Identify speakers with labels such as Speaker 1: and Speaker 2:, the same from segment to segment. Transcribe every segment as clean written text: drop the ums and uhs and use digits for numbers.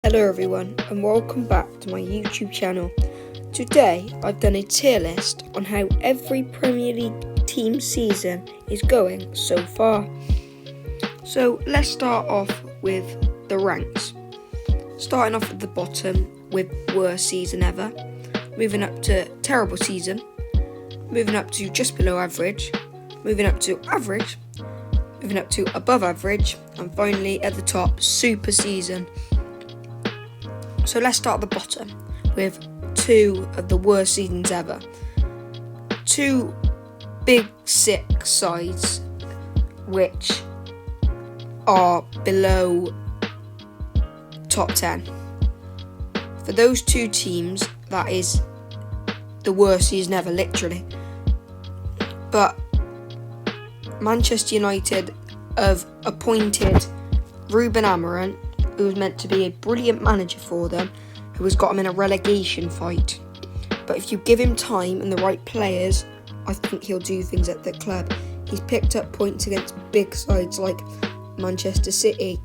Speaker 1: Hello everyone and welcome back to my YouTube channel. Today I've done a tier list on how every Premier League team season is going so far. So let's start off with the ranks. Starting off at the bottom with worst season ever, moving up to terrible season, moving up to just below average, moving up to average, moving up to above average, and finally at the top, super season. So let's start at the bottom with two of the worst seasons ever. Two big six sides which are below top 10. For those two teams, that is the worst season ever, literally. But Manchester United have appointed Ruben Amorim, who was meant to be a brilliant manager for them, who has got him in a relegation fight. But if you give him time and the right players, I think he'll do things at the club. He's picked up points against big sides like Manchester City,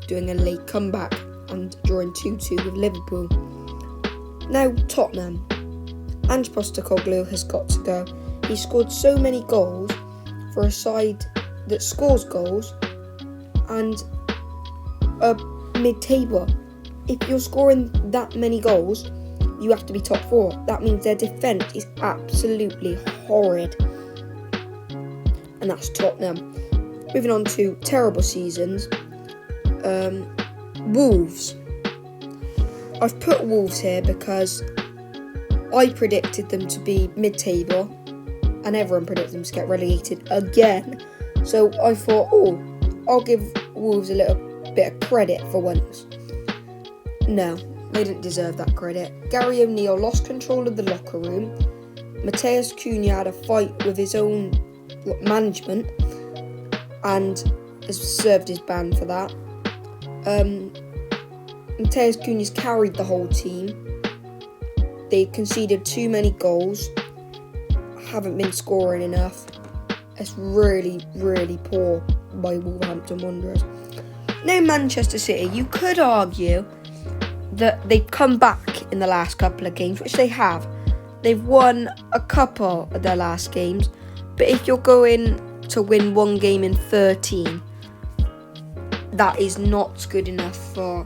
Speaker 1: doing a late comeback and drawing 2-2 with Liverpool. Now Tottenham. Ange Postecoglou has got to go. He scored so many goals for a side that scores goals and mid-table. If you're scoring that many goals, you have to be top 4. That means their defence is absolutely horrid. And that's Tottenham. Moving on to terrible seasons. Wolves. I've put Wolves here because I predicted them to be mid-table and everyone predicted them to get relegated again. So I thought, I'll give Wolves a little bit of credit for once. No, they didn't deserve that credit. Gary O'Neill lost control of the locker room. Matheus Cunha had a fight with his own management and has served his ban for that. Matheus Cunha's carried the whole team. They conceded too many goals, haven't been scoring enough. It's really, really poor by Wolverhampton Wanderers. Now Manchester City, you could argue that they've come back in the last couple of games, which they have. They've won a couple of their last games, but if you're going to win one game in 13, that is not good enough for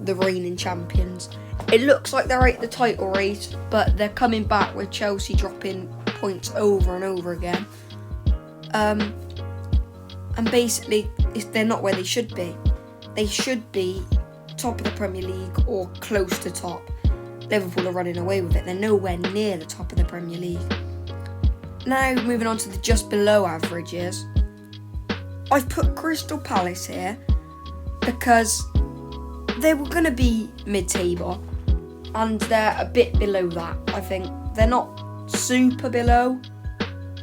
Speaker 1: the reigning champions. It looks like they're out the title race, but they're coming back with Chelsea dropping points over and over again. And basically, they're not where they should be. They should be top of the Premier League or close to top. Liverpool are running away with it. They're nowhere near the top of the Premier League. Now, moving on to the just below averages. I've put Crystal Palace here because they were going to be mid-table and they're a bit below that. I think they're not super below,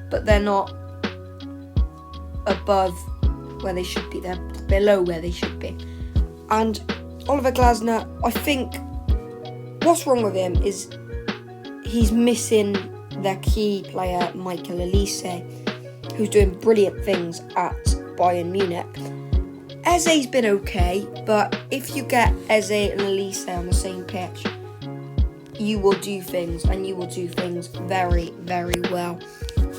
Speaker 1: but they're not above where they should be. They're below where they should be. And Oliver Glasner, I think what's wrong with him is he's missing their key player, Michael Olise, who's doing brilliant things at Bayern Munich. Eze's been okay, but if you get Eze and Olise on the same pitch, you will do things, and you will do things very, very well.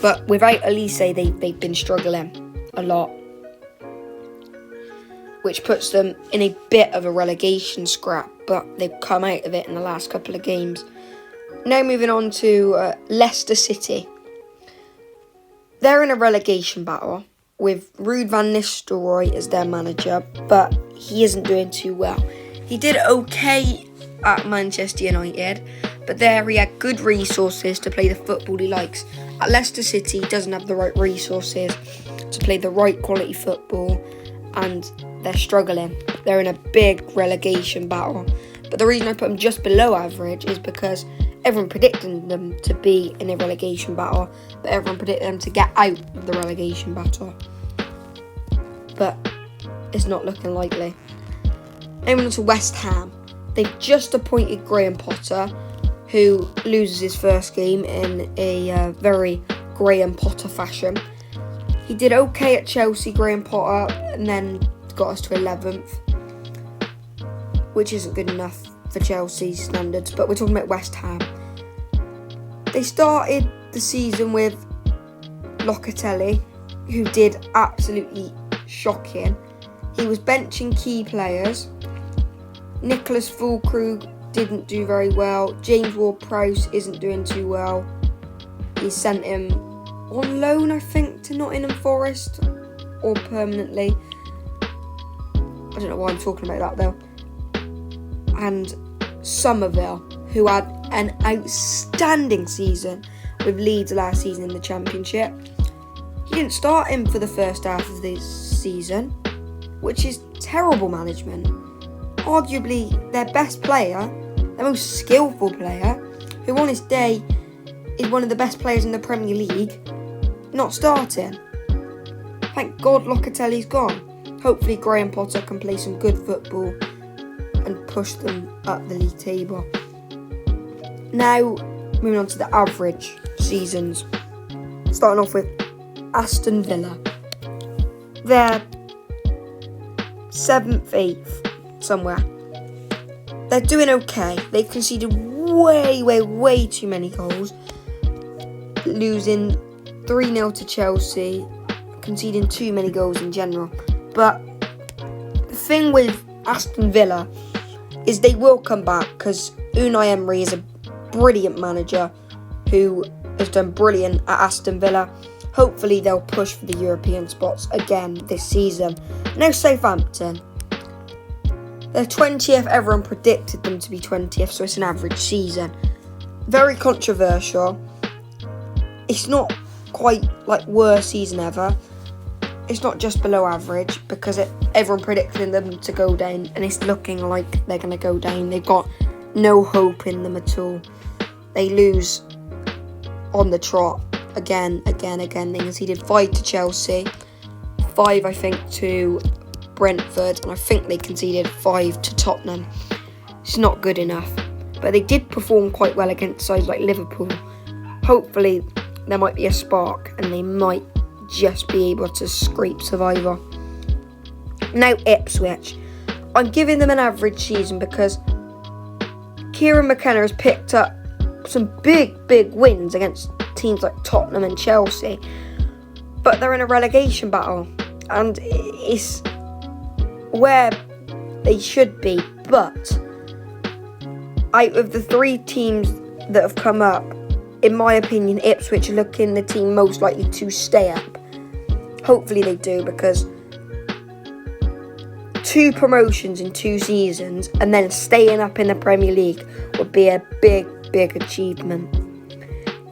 Speaker 1: But without Olise, they've been struggling a lot, which puts them in a bit of a relegation scrap, but they've come out of it in the last couple of games. Now moving on to Leicester City. They're in a relegation battle with Ruud van Nistelrooy as their manager, but he isn't doing too well. He did okay at Manchester United, but there he had good resources to play the football he likes. At Leicester City, he doesn't have the right resources to play the right quality football, and they're struggling. They're in a big relegation battle. But the reason I put them just below average is because everyone predicted them to be in a relegation battle, but everyone predicted them to get out of the relegation battle. But it's not looking likely. Moving on to West Ham. They've just appointed Graham Potter, who loses his first game in a very Graham Potter fashion. He did okay at Chelsea, Graham Potter, and then got us to 11th. which isn't good enough for Chelsea's standards, but we're talking about West Ham. They started the season with Locatelli, who did absolutely shocking. He was benching key players. Nicholas Füllkrug didn't do very well. James Ward-Prowse isn't doing too well. He sent him on loan, I think, to Nottingham Forest, or permanently. I don't know why I'm talking about that though. And Somerville, who had an outstanding season with Leeds last season in the Championship. He didn't start him for the first half of this season, which is terrible management. Arguably their best player, their most skillful player, who on his day is one of the best players in the Premier League, not starting. Thank God Locatelli's gone. Hopefully Graham Potter can play some good football and push them up the league table. Now, moving on to the average seasons. Starting off with Aston Villa. They're 7th, 8th, somewhere. They're doing okay. They've conceded way too many goals. Losing 3-0 to Chelsea. Conceding too many goals in general. But the thing with Aston Villa is they will come back, because Unai Emery is a brilliant manager who has done brilliant at Aston Villa. Hopefully they'll push for the European spots again this season. Now Southampton. They're 20th, everyone predicted them to be 20th, so it's an average season. Very controversial. It's not quite like worst season ever. It's not just below average, because everyone predicted them to go down, and it's looking like they're going to go down. They've got no hope in them at all. They lose on the trot again. They conceded 5 to Chelsea, 5 I think to Brentford, and I think they conceded 5 to Tottenham. It's not good enough, but they did perform quite well against sides like Liverpool. Hopefully there might be a spark and they might just be able to scrape survivor. Now Ipswich. I'm giving them an average season because Kieran McKenna has picked up some big wins against teams like Tottenham and Chelsea, but they're in a relegation battle and it's where they should be. But out of the 3 teams that have come up, in my opinion, Ipswich are looking the team most likely to stay up. Hopefully they do, because 2 promotions in 2 seasons and then staying up in the Premier League would be a big achievement.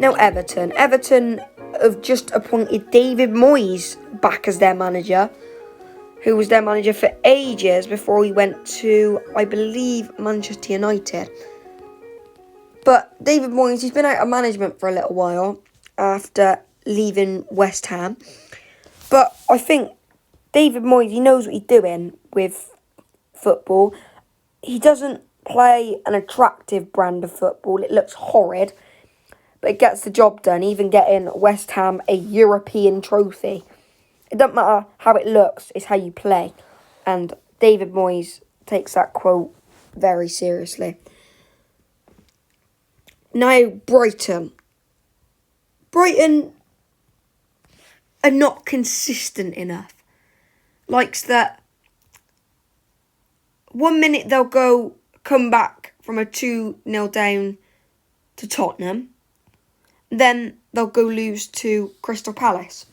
Speaker 1: Now Everton. Everton have just appointed David Moyes back as their manager, who was their manager for ages before he went to, I believe, Manchester United. But David Moyes, he's been out of management for a little while after leaving West Ham. But I think David Moyes, he knows what he's doing with football. He doesn't play an attractive brand of football. It looks horrid, but it gets the job done, even getting West Ham a European trophy. It doesn't matter how it looks, it's how you play. And David Moyes takes that quote very seriously. Now, Brighton. Brighton are not consistent enough. Likes that 1 minute they'll come back from a 2-0 down to Tottenham. Then they'll go lose to Crystal Palace.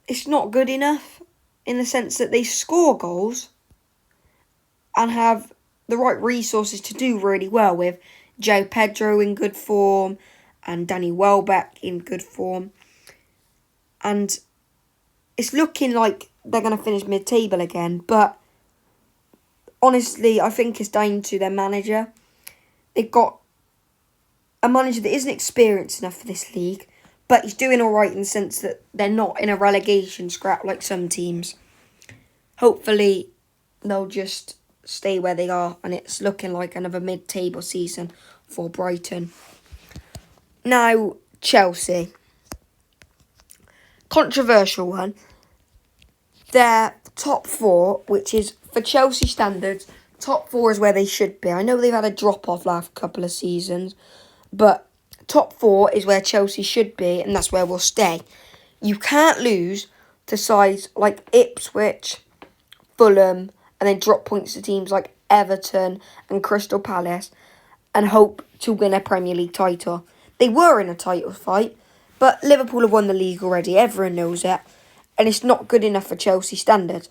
Speaker 1: It's not good enough in the sense that they score goals and have the right resources to do really well, with Joe Pedro in good form and Danny Welbeck in good form. And it's looking like they're going to finish mid-table again, but honestly, I think it's down to their manager. They've got a manager that isn't experienced enough for this league, but he's doing all right in the sense that they're not in a relegation scrap like some teams. Hopefully, they'll just stay where they are, and it's looking like another mid-table season for Brighton. Now, Chelsea. Controversial one. Their top 4, which is, for Chelsea standards, top 4 is where they should be. I know they've had a drop-off last couple of seasons, but top 4 is where Chelsea should be, and that's where we'll stay. You can't lose to sides like Ipswich, Fulham, and then drop points to teams like Everton and Crystal Palace and hope to win a Premier League title. They were in a title fight, but Liverpool have won the league already. Everyone knows it. And it's not good enough for Chelsea standards.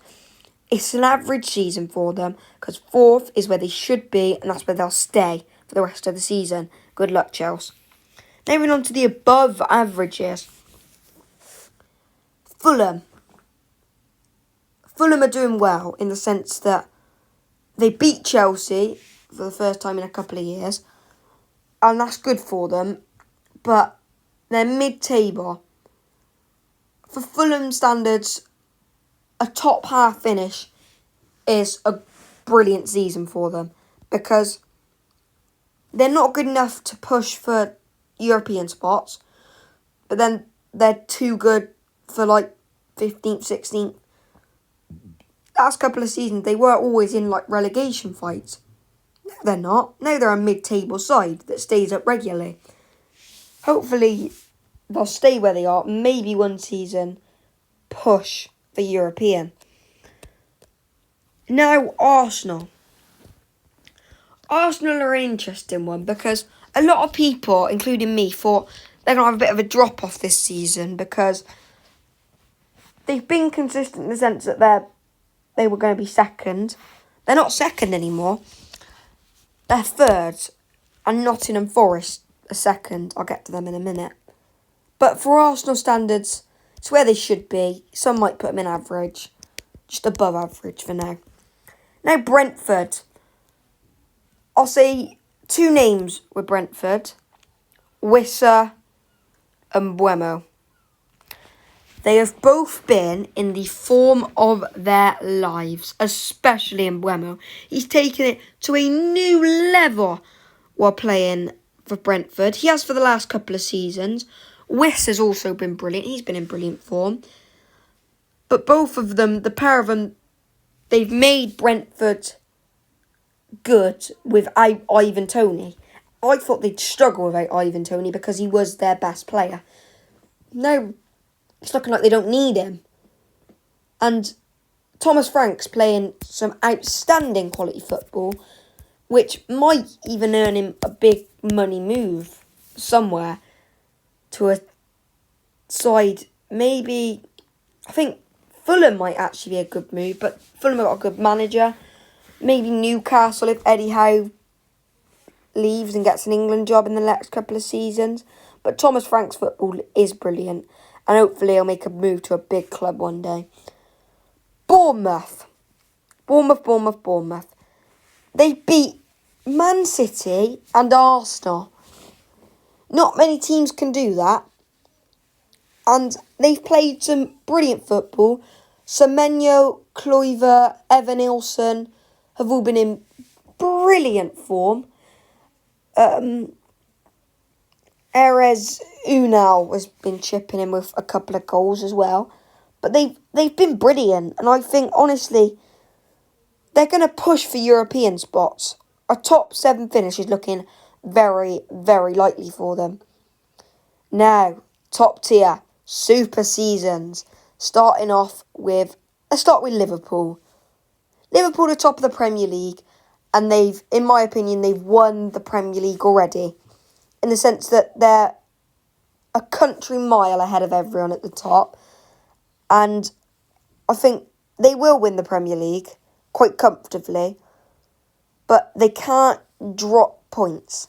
Speaker 1: It's an average season for them because 4th is where they should be and that's where they'll stay for the rest of the season. Good luck, Chelsea. Now moving on to the above averages. Fulham. Fulham are doing well in the sense that they beat Chelsea for the first time in a couple of years, and that's good for them, but they're mid-table. For Fulham standards, a top half finish is a brilliant season for them because they're not good enough to push for European spots, but then they're too good for like 15th, 16th. Last couple of seasons, they were always in like relegation fights. No, they're not. Now they're a mid-table side that stays up regularly. Hopefully, they'll stay where they are. Maybe one season push for European. Now, Arsenal. Arsenal are an interesting one because a lot of people, including me, thought they're going to have a bit of a drop-off this season because they've been consistent in the sense that they were going to be second. They're not second anymore. They're third. And Nottingham Forest are second. I'll get to them in a minute. But for Arsenal standards, it's where they should be. Some might put them in average. Just above average for now. Now Brentford. I'll say 2 names with Brentford. Wissa and Mbeumo. They have both been in the form of their lives, especially in Mbeumo. He's taken it to a new level while playing for Brentford. He has for the last couple of seasons. Wiss has also been brilliant. He's been in brilliant form. But both of them, the pair of them, they've made Brentford good without Ivan Toney. I thought they'd struggle without Ivan Toney because he was their best player. Now, it's looking like they don't need him. And Thomas Frank's playing some outstanding quality football, which might even earn him a big money move somewhere to a side. Maybe, I think Fulham might actually be a good move, but Fulham have got a good manager. Maybe Newcastle if Eddie Howe leaves and gets an England job in the next couple of seasons. But Thomas Frank's football is brilliant. And hopefully he'll make a move to a big club one day. Bournemouth. They beat Man City and Arsenal. Not many teams can do that. And they've played some brilliant football. Semenyo, Kluivert, Evan Nilsson have all been in brilliant form. Erez Unal has been chipping in with a couple of goals as well. But they've been brilliant. And I think, honestly, they're going to push for European spots. A top 7 finish is looking very, very likely for them. Now, top tier, super seasons. Starting off with, let's start with Liverpool. Liverpool are top of the Premier League. And they've, in my opinion, they've won the Premier League already. In the sense that they're a country mile ahead of everyone at the top. And I think they will win the Premier League quite comfortably. But they can't drop points.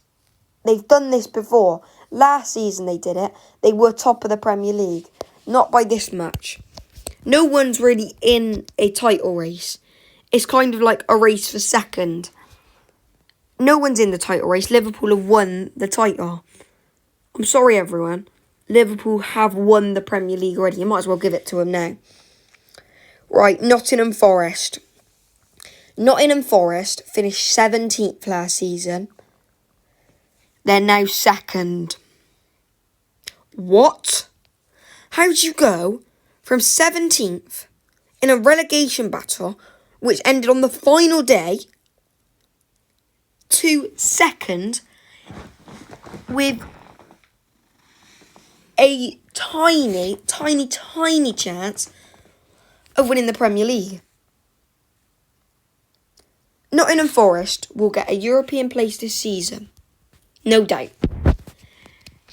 Speaker 1: They've done this before. Last season they did it. They were top of the Premier League. Not by this much. No one's really in a title race. It's kind of like a race for second. No one's in the title race. Liverpool have won the title. I'm sorry, everyone. Liverpool have won the Premier League already. You might as well give it to them now. Right, Nottingham Forest. Nottingham Forest finished 17th last season. They're now second. What? How'd you go from 17th in a relegation battle, which ended on the final day, to second with a tiny chance of winning the Premier League. Nottingham Forest will get a European place this season, no doubt.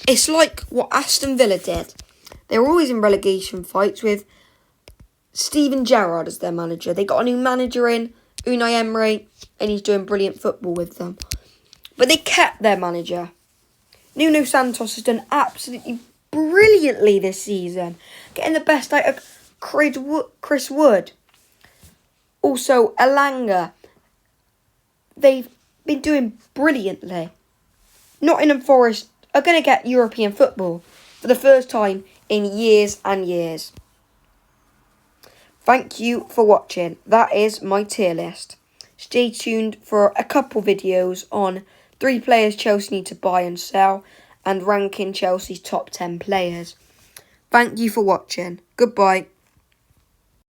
Speaker 1: It's like what Aston Villa did. They were always in relegation fights with Steven Gerrard as their manager. They got a new manager in, Unai Emery, and he's doing brilliant football with them. But they kept their manager. Nuno Santos has done absolutely brilliantly this season, getting the best out of Chris Wood. Also, Elanga. They've been doing brilliantly. Nottingham Forest are going to get European football for the first time in years and years. Thank you for watching. That is my tier list. Stay tuned for a couple videos on 3 players Chelsea need to buy and sell and ranking Chelsea's top 10 players. Thank you for watching. Goodbye.